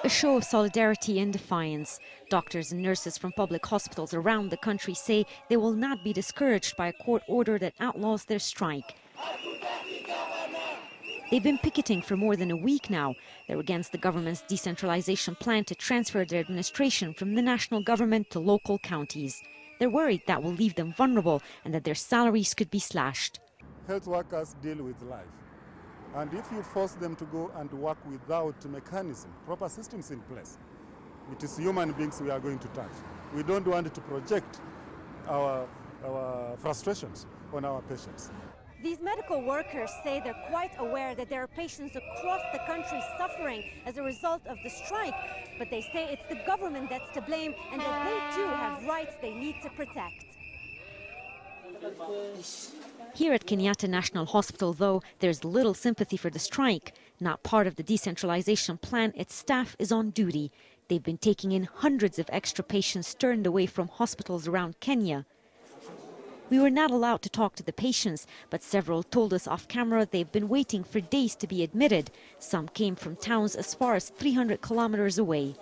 A show of solidarity and defiance. Doctors and nurses from public hospitals around the country say they will not be discouraged by a court order that outlaws their strike. They've been picketing for more than a week now. They're against the government's decentralization plan to transfer their administration from the national government to local counties. They're worried that will leave them vulnerable and that their salaries could be slashed. Health workers deal with life. And if you force them to go and work without mechanism, proper systems in place, it is human beings we are going to touch. We don't want to project our frustrations on our patients. These medical workers say they're quite aware that there are patients across the country suffering as a result of the strike, but they say it's the government that's to blame and that they too have rights they need to protect. Here at Kenyatta National Hospital, though, there's little sympathy for the strike. Not part of the decentralization plan, its staff is on duty. They've been taking in hundreds of extra patients turned away from hospitals around Kenya. We were not allowed to talk to the patients, but several told us off camera they've been waiting for days to be admitted. Some came from towns as far as 300 kilometers away.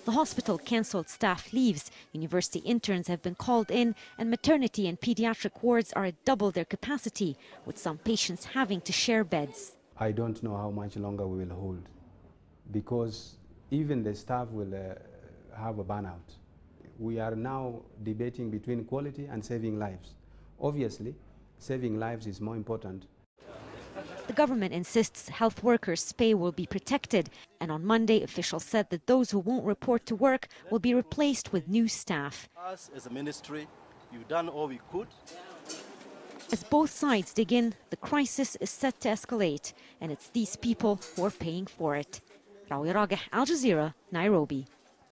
The hospital cancelled staff leaves, university interns have been called in, and maternity and pediatric wards are at double their capacity, with some patients having to share beds. I don't know how much longer we will hold, because even the staff will have a burnout. We are now debating between quality and saving lives. Obviously, saving lives is more important. The government insists health workers' pay will be protected, and on Monday officials said that those who won't report to work will be replaced with new staff. Us as a ministry, we've done all we could. As both sides dig in, the crisis is set to escalate, and it's these people who are paying for it. Rawyah, Rageh, Al Jazeera, Nairobi.